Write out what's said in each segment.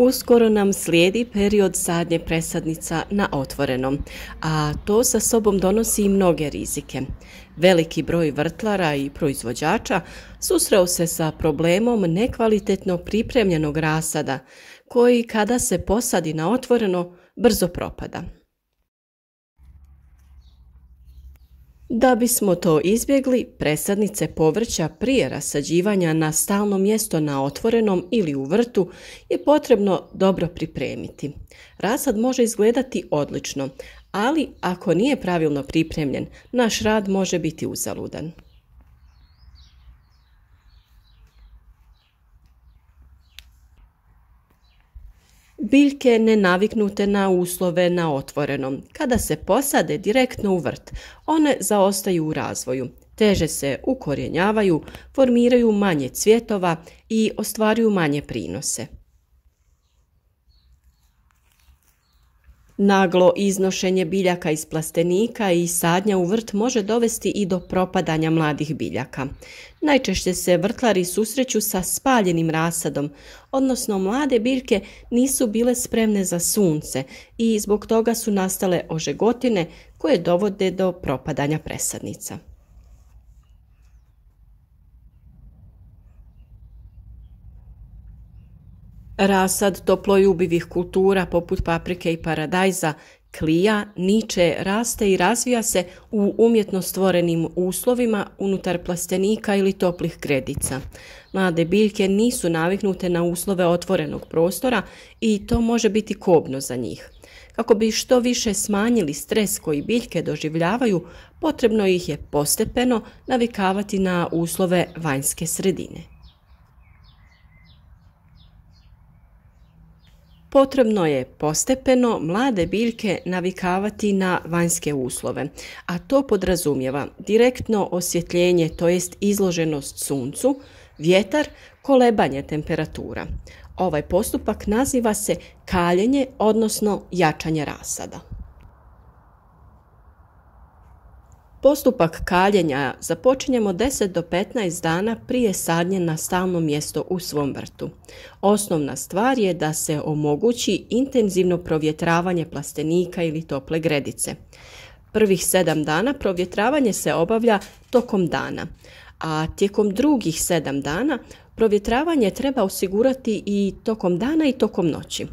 Uskoro nam slijedi period sadnje presadnica na otvorenom, a to sa sobom donosi i mnoge rizike. Veliki broj vrtlara i proizvođača susreo se sa problemom nekvalitetno pripremljenog rasada, koji kada se posadi na otvoreno brzo propada. Da bismo to izbjegli, presadnice povrća prije rasađivanja na stalno mjesto na otvorenom ili u vrtu je potrebno dobro pripremiti. Rasad može izgledati odlično, ali ako nije pravilno pripremljen, naš rad može biti uzaludan. Biljke nenaviknute na uslove na otvorenom. Kada se posade direktno u vrt, one zaostaju u razvoju, teže se ukorjenjavaju, formiraju manje cvjetova i ostvaruju manje prinose. Naglo iznošenje biljaka iz plastenika i sadnja u vrt može dovesti i do propadanja mladih biljaka. Najčešće se vrtlari susreću sa spaljenim rasadom, odnosno mlade biljke nisu bile spremne za sunce i zbog toga su nastale ožegotine koje dovode do propadanja presadnica. Rasad toploljubivih kultura poput paprike i paradajza klija, niče, raste i razvija se u umjetno stvorenim uslovima unutar plastenika ili toplih gredica. Mlade biljke nisu naviknute na uslove otvorenog prostora i to može biti kobno za njih. Kako bi što više smanjili stres koji biljke doživljavaju, potrebno ih je postepeno navikavati na uslove vanjske sredine. Potrebno je postepeno mlade biljke navikavati na vanjske uslove, a to podrazumijeva direktno osvjetljenje, to jest izloženost suncu, vjetar, kolebanje temperatura. Ovaj postupak naziva se kaljenje, odnosno jačanje rasada. Postupak kaljenja započinjemo 10 do 15 dana prije sadnje na stalno mjesto u svom vrtu. Osnovna stvar je da se omogući intenzivno provjetravanje plastenika ili tople gredice. Prvih 7 dana provjetravanje se obavlja tokom dana, a tijekom drugih 7 dana provjetravanje treba osigurati i tokom dana i tokom noći.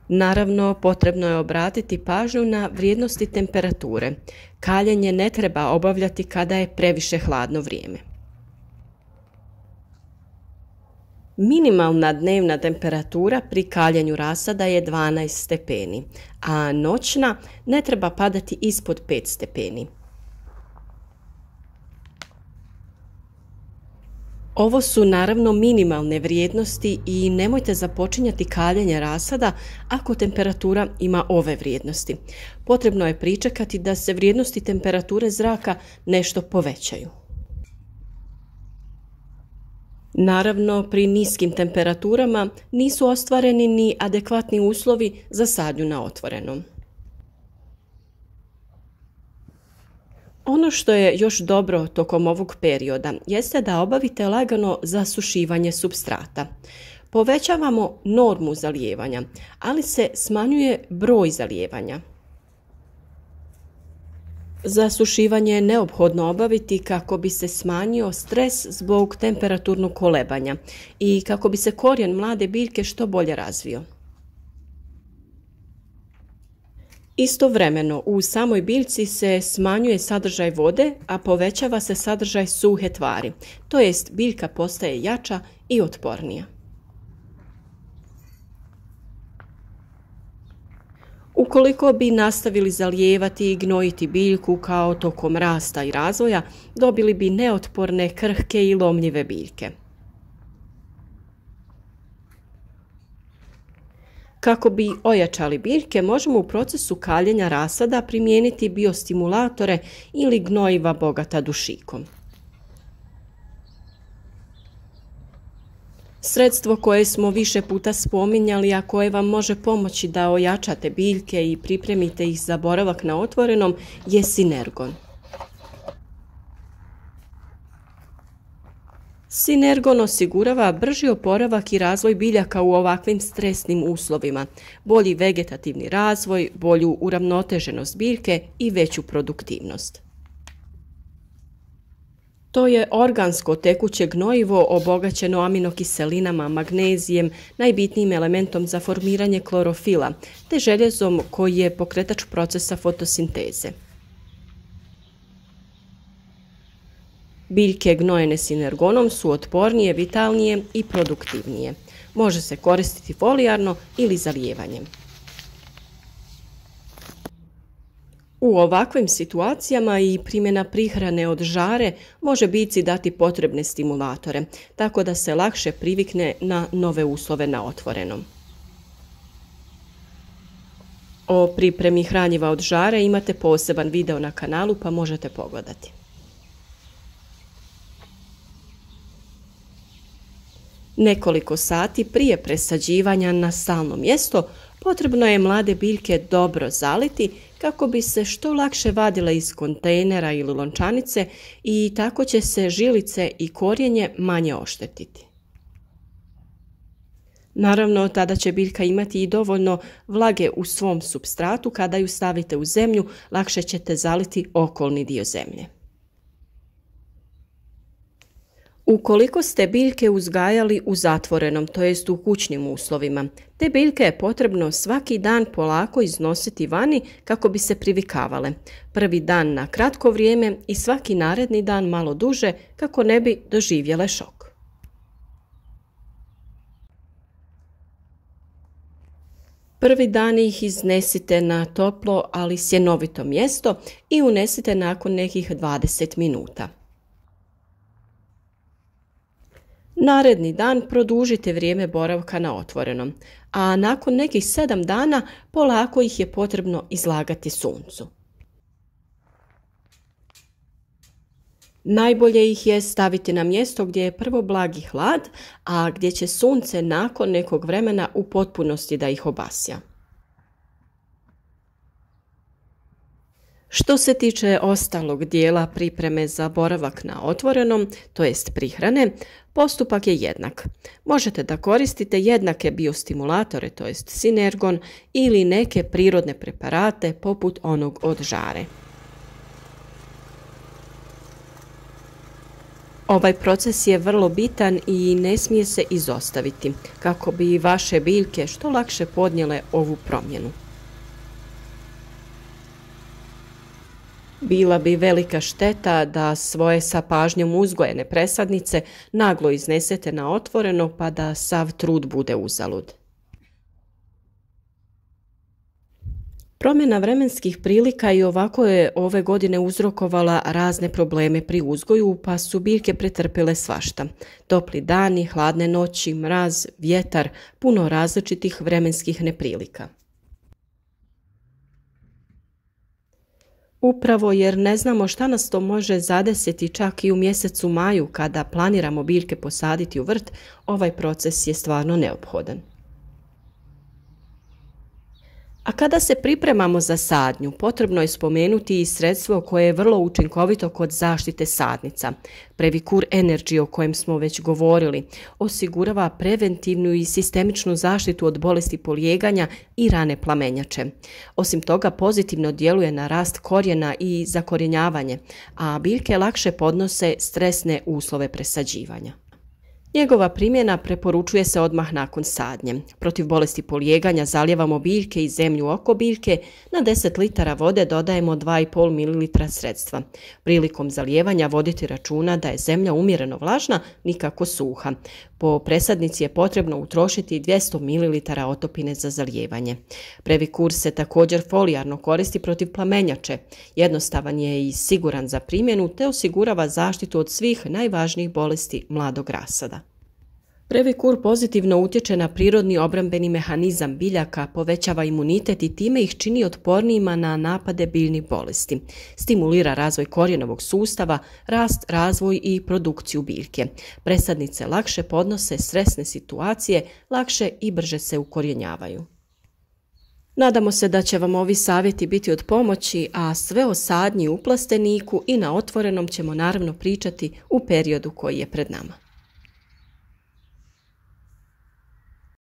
Naravno, potrebno je obratiti pažnju na vrijednosti temperature. Kaljenje ne treba obavljati kada je previše hladno vrijeme. Minimalna dnevna temperatura pri kaljenju rasada je 12 stepeni, a noćna ne treba padati ispod 5 stepeni. Ovo su naravno minimalne vrijednosti i nemojte započinjati kaljenje rasada ako temperatura ima ove vrijednosti. Potrebno je pričekati da se vrijednosti temperature zraka nešto povećaju. Naravno, pri niskim temperaturama nisu ostvareni ni adekvatni uslovi za sadnju na otvorenom. Ono što je još dobro tokom ovog perioda jeste da obavite lagano zasušivanje supstrata. Povećavamo normu zalijevanja, ali se smanjuje broj zalijevanja. Zasušivanje je neophodno obaviti kako bi se smanjio stres zbog temperaturnog kolebanja i kako bi se korijen mlade biljke što bolje razvio. Istovremeno u samoj biljci se smanjuje sadržaj vode, a povećava se sadržaj suhe tvari, to jest biljka postaje jača i otpornija. Ukoliko bi nastavili zalijevati i gnojiti biljku kao tokom rasta i razvoja, dobili bi neotporne, krhke i lomljive biljke. Kako bi ojačali biljke, možemo u procesu kaljenja rasada primijeniti biostimulatore ili gnojiva bogata dušikom. Sredstvo koje smo više puta spominjali, a koje vam može pomoći da ojačate biljke i pripremite ih za boravak na otvorenom, je sinergon. Sinergon osigurava brži oporavak i razvoj biljaka u ovakvim stresnim uslovima, bolji vegetativni razvoj, bolju uravnoteženost biljke i veću produktivnost. To je organsko tekuće gnojivo obogaćeno aminokiselinama, magnezijem, najbitnijim elementom za formiranje klorofila, te željezom koji je pokretač procesa fotosinteze. Biljke gnojene sinergonom su otpornije, vitalnije i produktivnije. Može se koristiti folijarno ili zalijevanjem. U ovakvim situacijama i primjena prihrane od žare može biljci dati potrebne stimulatore, tako da se lakše privikne na nove uslove na otvorenom. O pripremi hranjiva od žare imate poseban video na kanalu pa možete pogledati. Nekoliko sati prije presađivanja na stalno mjesto potrebno je mlade biljke dobro zaliti kako bi se što lakše vadile iz kontejnera ili lončanice i tako će se žilice i korijenje manje oštetiti. Naravno, tada će biljka imati i dovoljno vlage u svom supstratu. Kada ju stavite u zemlju, lakše ćete zaliti okolni dio zemlje. Ukoliko ste biljke uzgajali u zatvorenom, to jest u kućnim uslovima, te biljke je potrebno svaki dan polako iznositi vani kako bi se privikavale. Prvi dan na kratko vrijeme i svaki naredni dan malo duže kako ne bi doživjele šok. Prvi dan ih iznesite na toplo, ali sjenovito mjesto i unesite nakon nekih 20 minuta. Naredni dan produžite vrijeme boravka na otvorenom, a nakon nekih 7 dana polako ih je potrebno izlagati suncu. Najbolje ih je staviti na mjesto gdje je prvo blagi hlad, a gdje će sunce nakon nekog vremena u potpunosti da ih obasja. Što se tiče ostalog dijela pripreme za boravak na otvorenom, to jest prihrane, postupak je jednak. Možete da koristite jednake biostimulatore, to jest sinergon, ili neke prirodne preparate poput onog od žare. Ovaj proces je vrlo bitan i ne smije se izostaviti, kako bi vaše biljke što lakše podnijele ovu promjenu. Bila bi velika šteta da svoje sa pažnjom uzgojene presadnice naglo iznesete na otvoreno pa da sav trud bude uzalud. Promjena vremenskih prilika i ovako je ove godine uzrokovala razne probleme pri uzgoju, pa su biljke pretrpjele svašta. Topli dani, hladne noći, mraz, vjetar, puno različitih vremenskih neprilika. Upravo jer ne znamo šta nas to može zadesiti čak i u mjesecu maju kada planiramo biljke posaditi u vrt, ovaj proces je stvarno neophodan. A kada se pripremamo za sadnju, potrebno je spomenuti i sredstvo koje je vrlo učinkovito kod zaštite sadnica. Previcur Energy, o kojem smo već govorili, osigurava preventivnu i sistemičnu zaštitu od bolesti polijeganja i rane plamenjače. Osim toga, pozitivno djeluje na rast korijena i zakorjenjavanje, a biljke lakše podnose stresne uslove presađivanja. Njegova primjena preporučuje se odmah nakon sadnje. Protiv bolesti polijeganja zalijevamo biljke i zemlju oko biljke, na 10 litara vode dodajemo 2,5 ml sredstva. Prilikom zalijevanja voditi računa da je zemlja umjereno vlažna, nikako suha. Po presadnici je potrebno utrošiti 200 ml otopine za zalijevanje. Previcur se također folijarno koristi protiv plamenjače. Jednostavan je i siguran za primjenu te osigurava zaštitu od svih najvažnijih bolesti mladog rasada. Previcur pozitivno utječe na prirodni obrambeni mehanizam biljaka, povećava imunitet i time ih čini otpornijima na napade biljnih bolesti. Stimulira razvoj korijenovog sustava, rast, razvoj i produkciju biljke. Presadnice lakše podnose stresne situacije, lakše i brže se ukorjenjavaju. Nadamo se da će vam ovi savjeti biti od pomoći, a sve o sadnji u plasteniku i na otvorenom ćemo naravno pričati u periodu koji je pred nama.